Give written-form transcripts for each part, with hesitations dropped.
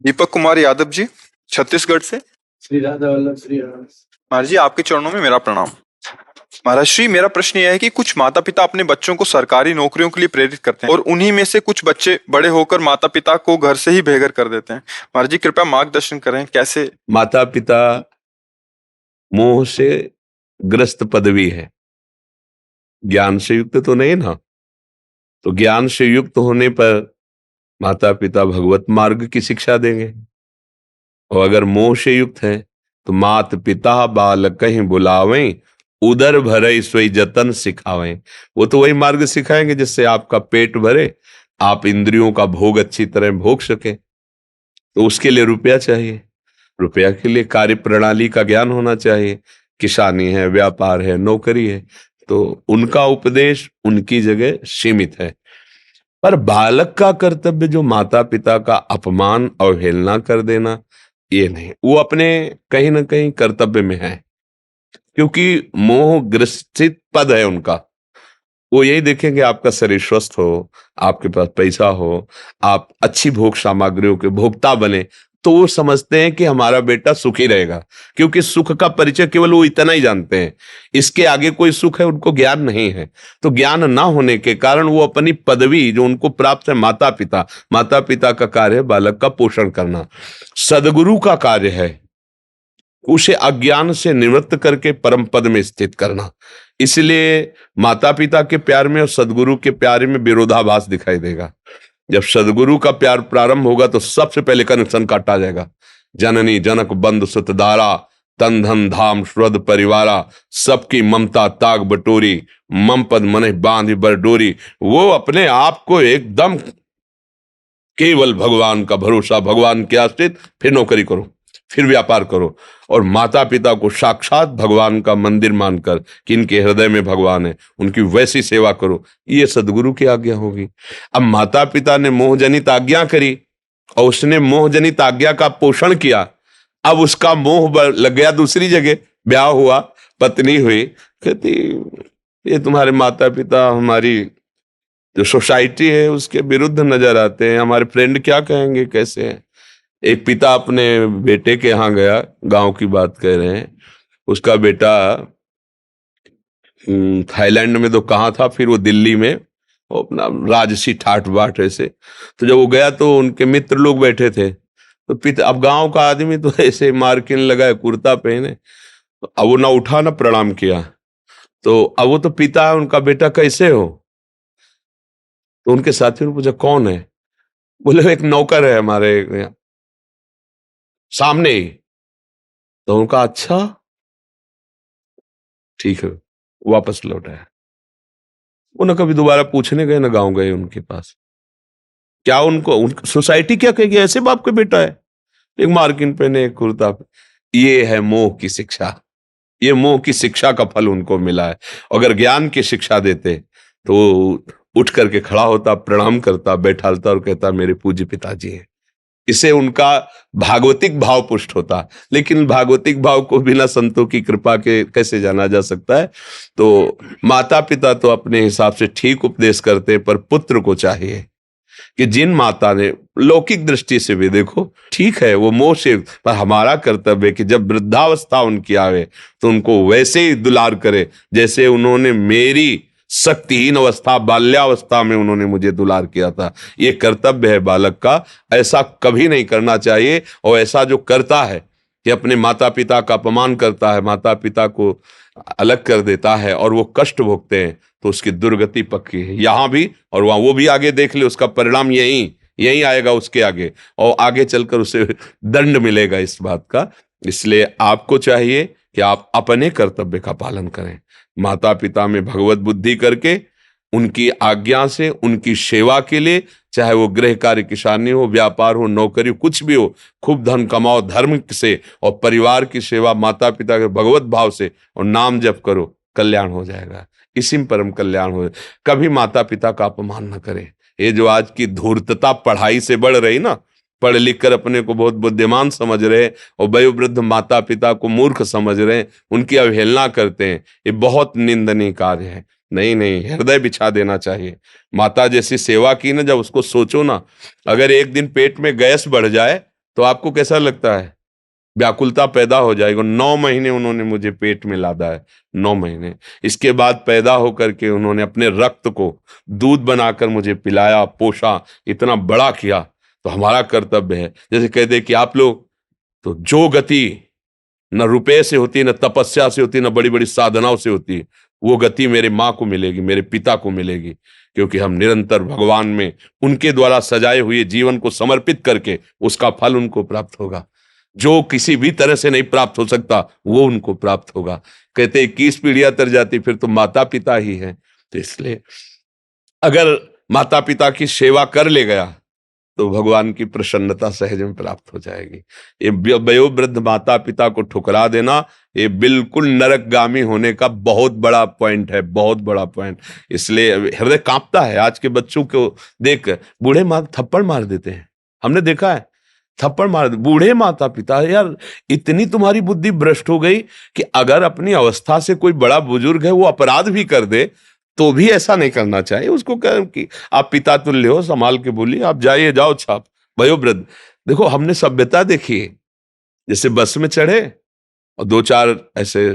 दीपक कुमार यादव जी, छत्तीसगढ़ से। श्री राधा वल्लभ श्री राम। महाराज जी, आपके चरणों में मेरा प्रणाम। महाराज श्री, मेरा प्रश्न यह है कि कुछ माता पिता अपने बच्चों को सरकारी नौकरियों के लिए प्रेरित करते हैं और उन्हीं में से कुछ बच्चे बड़े होकर माता पिता को घर से ही बेघर कर देते हैं। महाराज जी, कृपया मार्गदर्शन करें, कैसे? माता पिता मोह से ग्रस्त पदवी है, ज्ञान से युक्त तो नहीं ना। तो ज्ञान से युक्त होने पर माता पिता भगवत मार्ग की शिक्षा देंगे, और अगर मोह से युक्त है तो मात पिता बाल कहीं बुलावें, उदर भरे सोई जतन सिखावें। वो तो वही मार्ग सिखाएंगे जिससे आपका पेट भरे, आप इंद्रियों का भोग अच्छी तरह भोग सके। तो उसके लिए रुपया चाहिए, रुपया के लिए कार्य प्रणाली का ज्ञान होना चाहिए। किसानी है, व्यापार है, नौकरी है, तो उनका उपदेश उनकी जगह सीमित है। पर बालक का कर्तव्य जो माता पिता का अपमान अवहेलना कर देना, ये नहीं। वो अपने कहीं ना कहीं कर्तव्य में है, क्योंकि मोह ग्रसित पद है उनका। वो यही देखेंगे आपका शरीर स्वस्थ हो, आपके पास पैसा हो, आप अच्छी भोग सामग्रियों के भोक्ता बने, तो वो समझते हैं कि हमारा बेटा सुखी रहेगा, क्योंकि सुख का परिचय केवल वो इतना ही जानते हैं। इसके आगे कोई सुख है उनको ज्ञान नहीं है। तो ज्ञान ना होने के कारण वो अपनी पदवी जो उनको प्राप्त है, माता पिता का कार्य है बालक का पोषण करना, सदगुरु का कार्य है उसे अज्ञान से निवृत्त करके परम पद में स्थित करना। इसलिए माता पिता के प्यार में और सदगुरु के प्यार में विरोधाभास दिखाई देगा। जब सदगुरु का प्यार प्रारंभ होगा तो सबसे पहले कनेक्शन काटा जाएगा। जननी जनक बंधु सुतदारा, तन धन धाम श्रद्ध परिवारा, सबकी ममता ताग बटोरी, मम पद मने बांध बर डोरी। वो अपने आप को एकदम केवल भगवान का भरोसा, भगवान के आश्रित, फिर नौकरी करो, फिर व्यापार करो, और माता पिता को साक्षात भगवान का मंदिर मानकर कि इनके हृदय में भगवान है, उनकी वैसी सेवा करो। ये सदगुरु की आज्ञा होगी। अब माता पिता ने मोहजनित आज्ञा करी और उसने मोहजनित आज्ञा का पोषण किया, अब उसका मोह लग गया दूसरी जगह, ब्याह हुआ, पत्नी हुई, कहती ये तुम्हारे माता पिता हमारी जो सोसाइटी है उसके विरुद्ध नजर आते हैं, हमारे फ्रेंड क्या कहेंगे, कैसे हैं। एक पिता अपने बेटे के यहाँ गया, गांव की बात कह रहे हैं, उसका बेटा थाईलैंड में तो कहाँ था, फिर वो दिल्ली में, वो अपना राजसी ठाठ बाट ऐसे। तो जब वो गया तो उनके मित्र लोग बैठे थे, तो पिता, अब गांव का आदमी तो ऐसे मार्किन लगाए, कुर्ता पहने, तो अब वो ना उठा ना प्रणाम किया। तो अब वो तो पिता है, उनका बेटा कैसे हो। तो उनके साथियों ने पूछा कौन है, बोले एक नौकर है हमारे यहाँ सामने ही। तो उनका अच्छा ठीक है, वापस लौट आया। वो ना कभी दोबारा पूछने गए ना गांव गए उनके पास। क्या उनको सोसाइटी क्या कहेगी, ऐसे बाप का बेटा है, एक मार्किन पहने, एक कुर्ता पे। ये है मोह की शिक्षा, ये मोह की शिक्षा का फल उनको मिला है। अगर ज्ञान की शिक्षा देते तो उठ करके खड़ा होता, प्रणाम करता, बैठालता और कहता मेरे पूज्य पिताजी हैं। इससे उनका भागवतिक भाव पुष्ट होता। लेकिन भागवतिक भाव को बिना संतों की कृपा के कैसे जाना जा सकता है। तो माता पिता तो अपने हिसाब से ठीक उपदेश करते हैं, पर पुत्र को चाहिए कि जिन माता ने लौकिक दृष्टि से भी देखो ठीक है वो मोह से, पर हमारा कर्तव्य है कि जब वृद्धावस्था उनकी आवे तो उनको वैसे ही दुलार करे जैसे उन्होंने मेरी शक्तिहीन अवस्था, बाल्यावस्था में उन्होंने मुझे दुलार किया था। ये कर्तव्य है बालक का, ऐसा कभी नहीं करना चाहिए। और ऐसा जो करता है कि अपने माता पिता का अपमान करता है, माता पिता को अलग कर देता है और वो कष्ट भोगते हैं, तो उसकी दुर्गति पक्की है, यहां भी और वहां। वो भी आगे देख ले, उसका परिणाम यही आएगा उसके आगे, और आगे चलकर उसे दंड मिलेगा इस बात का। इसलिए आपको चाहिए कि आप अपने कर्तव्य का पालन करें, माता पिता में भगवत बुद्धि करके उनकी आज्ञा से उनकी सेवा के लिए, चाहे वो गृह कार्य, किसानी हो, व्यापार हो, नौकरी, कुछ भी हो, खूब धन कमाओ धर्म से, और परिवार की सेवा माता पिता के भगवत भाव से, और नाम जप करो, कल्याण हो जाएगा। इसी में परम कल्याण हो। कभी माता पिता का अपमान न करें। ये जो आज की धूर्तता पढ़ाई से बढ़ रही ना, पढ़ लिख कर अपने को बहुत बुद्धिमान समझ रहे और वयोवृद्ध माता पिता को मूर्ख समझ रहे, उनकी अवहेलना करते हैं, ये बहुत निंदनीय कार्य है। नहीं, हृदय बिछा देना चाहिए। माता जैसी सेवा की ना, जब उसको सोचो ना, अगर एक दिन पेट में गैस बढ़ जाए तो आपको कैसा लगता है? व्याकुलता पैदा हो जाएगी। 9 महीने उन्होंने मुझे पेट में लादा है, 9 महीने। इसके बाद पैदा होकर के उन्होंने अपने रक्त को दूध बनाकर मुझे पिलाया, पोषा, इतना बड़ा किया। तो हमारा कर्तव्य है, जैसे कह दे कि आप लोग, तो जो गति न रुपए से होती, न तपस्या से होती, न बड़ी बड़ी साधनाओं से होती, वो गति मेरे माँ को मिलेगी, मेरे पिता को मिलेगी, क्योंकि हम निरंतर भगवान में उनके द्वारा सजाए हुए जीवन को समर्पित करके उसका फल उनको प्राप्त होगा। जो किसी भी तरह से नहीं प्राप्त हो सकता वो उनको प्राप्त होगा। कहते 21 पीढ़ियां तर जाती, फिर तो माता पिता ही है। तो इसलिए अगर माता पिता की सेवा कर ले गया तो भगवान की प्रसन्नता सहज में प्राप्त हो जाएगी। ये वयोवृद्ध माता पिता को ठुकरा देना, ये बिल्कुल नरकगामी होने का बहुत बड़ा पॉइंट है, बहुत बड़ा पॉइंट। इसलिए हृदय कांपता है आज के बच्चों को देख। बूढ़े माँ थप्पड़ मार देते हैं, हमने देखा है, थप्पड़ मार। बूढ़े माता पिता, यार इतनी तुम्हारी बुद्धि भ्रष्ट हो गई कि अगर अपनी अवस्था से कोई बड़ा बुजुर्ग है वो अपराध भी कर दे तो भी ऐसा नहीं करना चाहिए। उसको कह कि आप पिता तुल्य हो, संभाल के बोलिए, आप जाइए, जाओ छाप। वयोवृद्ध, देखो हमने सभ्यता देखी है, जैसे बस में चढ़े और 2-4 ऐसे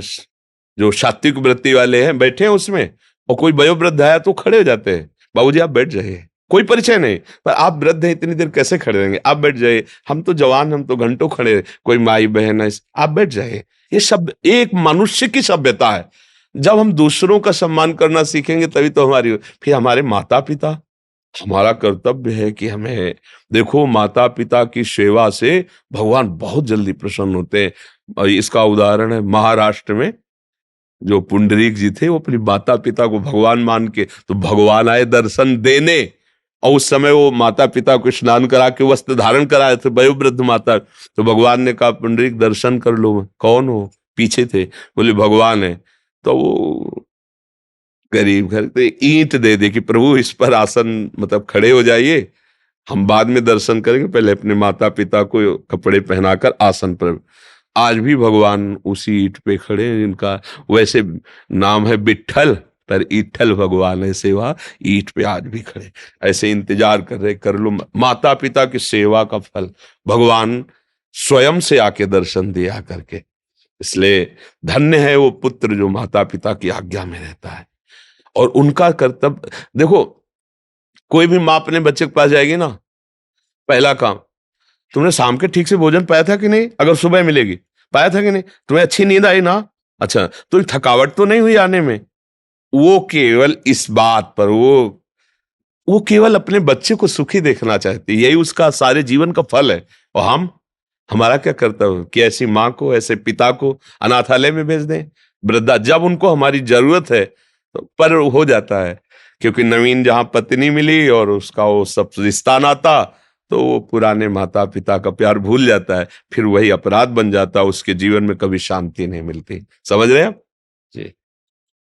जो सात्विक वृत्ति वाले हैं बैठे हैं उसमें, और कोई वयोवृद्ध आया तो खड़े हो जाते हैं, बाबूजी आप बैठ जाइए, कोई परिचय नहीं, पर आप वृद्ध हैं इतनी देर कैसे खड़े रहेंगे, आप बैठ जाइए, हम तो जवान, हम तो घंटों खड़े, कोई माई बहन है, आप बैठ जाइए। ये सब एक मनुष्य की सभ्यता है। जब हम दूसरों का सम्मान करना सीखेंगे तभी तो हमारी, फिर हमारे माता पिता, हमारा कर्तव्य है कि हमें, देखो माता पिता की सेवा से भगवान बहुत जल्दी प्रसन्न होते हैं। और इसका उदाहरण है महाराष्ट्र में जो पुंडरीक जी थे, वो अपनी माता पिता को भगवान मान के, तो भगवान आए दर्शन देने, और उस समय वो माता पिता को स्नान करा के वस्त्र धारण कराए थे, वयोवृद्ध माता। तो भगवान ने कहा पुंडरीक दर्शन कर लो। कौन हो? पीछे थे, बोले भगवान है। तो वो गरीब घर तो ईंट दे दे कि प्रभु इस पर आसन, मतलब खड़े हो जाइए, हम बाद में दर्शन करेंगे, पहले अपने माता पिता को कपड़े पहनाकर आसन पर। आज भी भगवान उसी ईंट पे खड़े हैं, इनका वैसे नाम है विट्ठल, पर ईठल भगवान है, सेवा ईंट पे आज भी खड़े, ऐसे इंतजार कर रहे, कर लो। माता पिता की सेवा का फल भगवान स्वयं से आके दर्शन दिया करके। इसलिए धन्य है वो पुत्र जो माता पिता की आज्ञा में रहता है और उनका कर्तव्य। देखो कोई भी माँ अपने बच्चे के पास जाएगी ना, पहला काम, तुमने शाम के ठीक से भोजन पाया था कि नहीं, अगर सुबह मिलेगी पाया था कि नहीं, तुम्हें अच्छी नींद आई ना, अच्छा तो थकावट तो नहीं हुई आने में। वो केवल इस बात पर, वो केवल अपने बच्चे को सुखी देखना चाहती है, यही उसका सारे जीवन का फल है। और हमारा क्या कर्तव्य कि ऐसी माँ को, ऐसे पिता को अनाथालय में भेज दें, वृद्धा, जब उनको हमारी जरूरत है तो पर हो जाता है, क्योंकि नवीन जहां पत्नी मिली और उसका वो सब रिश्ता नाता, तो वो पुराने माता पिता का प्यार भूल जाता है, फिर वही अपराध बन जाता है, उसके जीवन में कभी शांति नहीं मिलती। समझ रहे हैं आप जी?